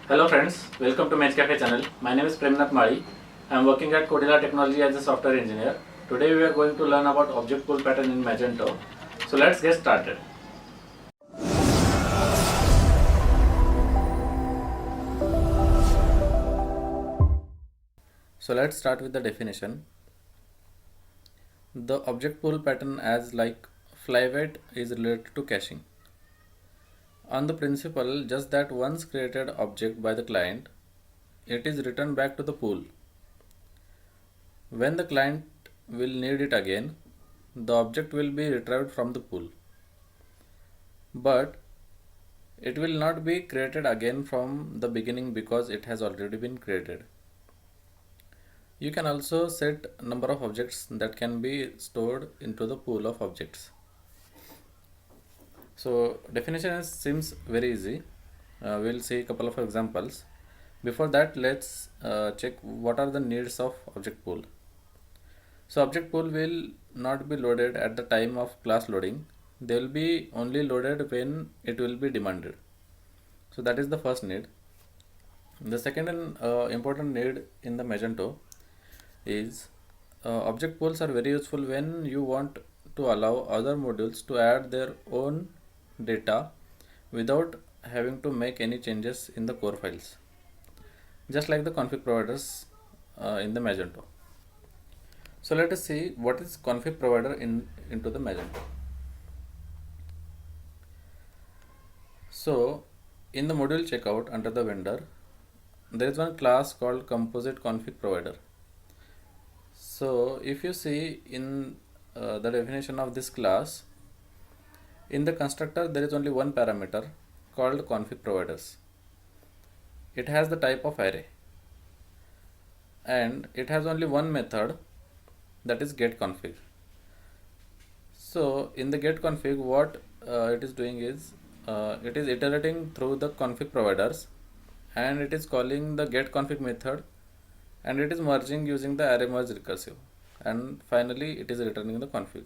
Hello friends, welcome to Match Cafe channel. My name is Premnath Mali. I am working at Codila Technology as a software engineer. Today we are going to learn about object pool pattern in Magento. So let's get started. So let's start with the definition. The object pool pattern as like flyweight is related to caching. On the principle just that once created object by the client, it is returned back to the pool. When the client will need it again, the object will be retrieved from the pool. But it will not be created again from the beginning because it has already been created. You can also set number of objects that can be stored into the pool of objects. So definition seems very easy. We'll see a couple of examples. Before that, let's check what are the needs of object pool. So object pool will not be loaded at the time of class loading. They will be only loaded when it will be demanded. So that is the first need. The second important need in the Magento is object pools are very useful when you want to allow other modules to add their own data without having to make any changes in the core files, just like the config providers in the Magento. So let us see what is config provider into the Magento. So in the module checkout under the vendor, there is one class called composite config provider. So if you see in the definition of this class, in the constructor there is only one parameter called config providers. It has the type of array and it has only one method, that is getConfig. So in the getConfig, what it is doing is it is iterating through the config providers and it is calling the getConfig method and it is merging using the array merge recursive, and finally it is returning the config.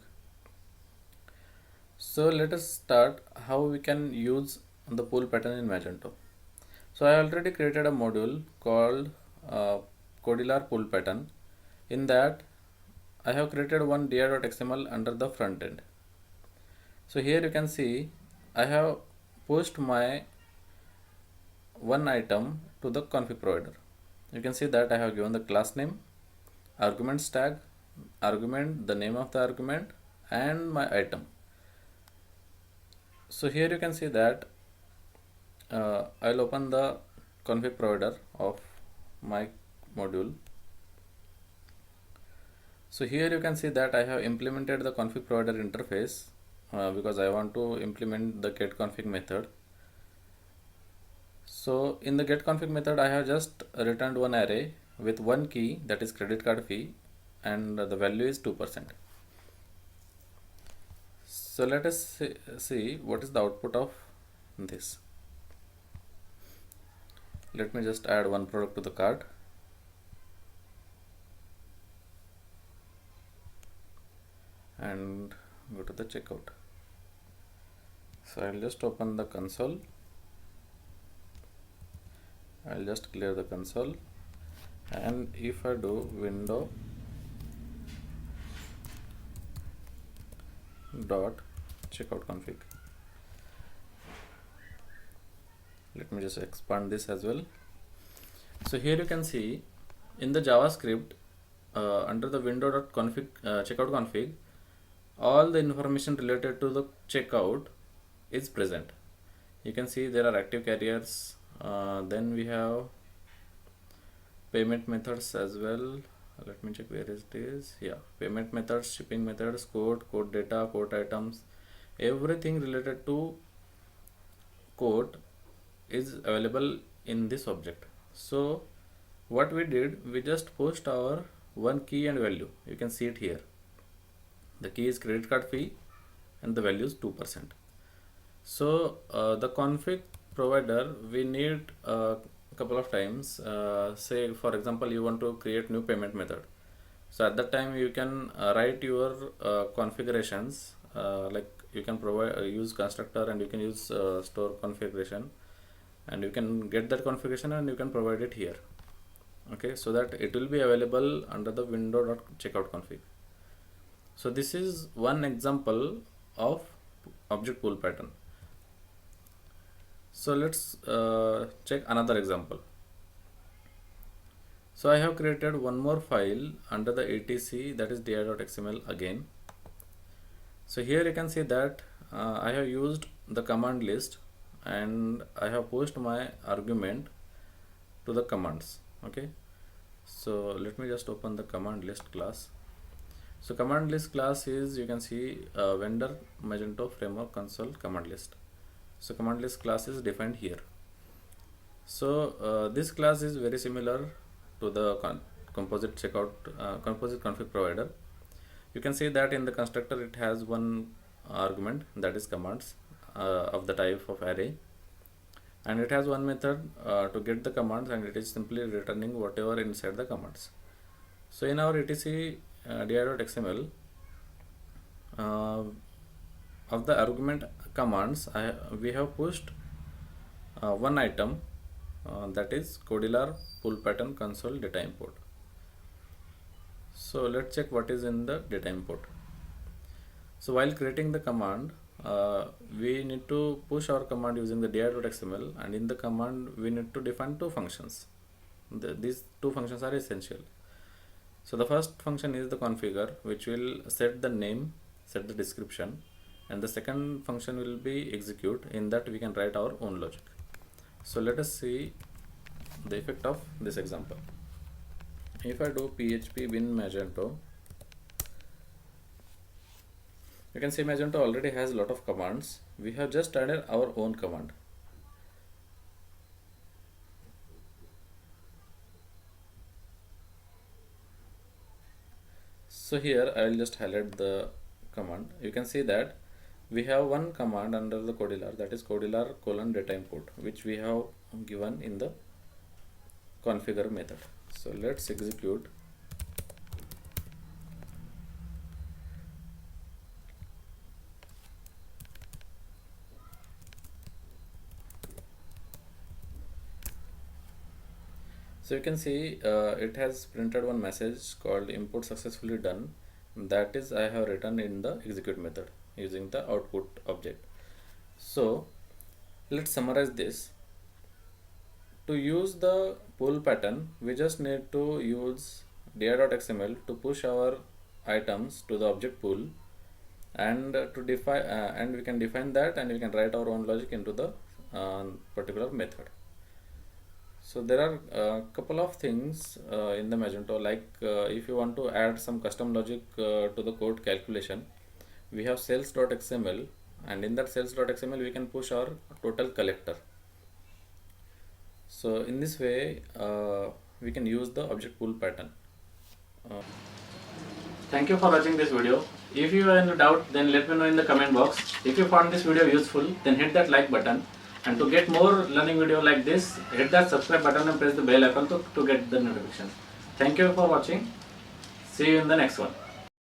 So let us start how we can use the pool pattern in Magento. So I already created a module called Codilar pool pattern. In that I have created one dir.xml under the front end. So here you can see I have pushed my one item to the config provider. You can see that I have given the class name, arguments tag, argument, the name of the argument, and my item. So here you can see that I'll open the config provider of my module. So here you can see that I have implemented the config provider interface because I want to implement the getConfig method. So in the getConfig method I have just returned one array with one key, that is credit card fee, and the value is 2%. So let us see what is the output of this. Let me just add one product to the cart. And go to the checkout. So I'll just open the console. I'll just clear the console, and if I do window dot checkout config, let me just expand this as well. So here you can see in the JavaScript under the window.config checkout config, all the information related to the checkout is present. You can see there are active carriers, then we have payment methods as well. Let me check where it is. Yeah, payment methods, shipping methods, code data, code items, everything related to code is available in this object. So what we did, we just pushed our one key and value. You can see it here. The key is credit card fee and the value is 2%. So the config provider we need a couple of times. Say for example you want to create new payment method. So at that time you can write your configurations, like you can provide use constructor and you can use store configuration, and you can get that configuration and you can provide it here. Okay, so that it will be available under the window.checkout config. So this is one example of object pool pattern. So let's check another example. So I have created one more file under the etc, that is dir.xml again. So here you can see that I have used the command list and I have pushed my argument to the commands. Okay, so let me just open the command list class. So command list class is, you can see vendor Magento framework console command list. So command list class is defined here. So this class is very similar to the composite checkout composite config provider. You can see that in the constructor it has one argument, that is commands of the type of array, and it has one method to get the commands, and it is simply returning whatever inside the commands. So in our etc dir.xml, of the argument commands, we have pushed one item, that is Codilar pull pattern console data import. So let's check what is in the data import. So while creating the command, we need to push our command using the dir.xml, and in the command we need to define two functions. These two functions are essential. So the first function is the configure, which will set the name, set the description, and the second function will be execute. In that we can write our own logic. So let us see the effect of this example. If I do php bin Magento, you can see Magento already has a lot of commands. We have just added our own command. So here I will just highlight the command. You can see that we have one command under the Codilar, that is Codilar :data import, which we have given in the configure method. So let's execute. So you can see it has printed one message called import successfully done, that is I have written in the execute method using the output object. So let's summarize this. To use the pull pattern, we just need to use dir.xml to push our items to the object pool, and to define and we can define that, and we can write our own logic into the particular method. So there are a couple of things in the Magento, like if you want to add some custom logic to the code calculation, we have sales.xml, and in that sales.xml we can push our total collector. So in this way we can use the object pool pattern. Thank you for watching this video. If you have any doubt, then let me know in the comment box. If you found this video useful, then hit that like button. And to get more learning video like this, hit that subscribe button and press the bell icon to get the notifications. Thank you for watching. See you in the next one.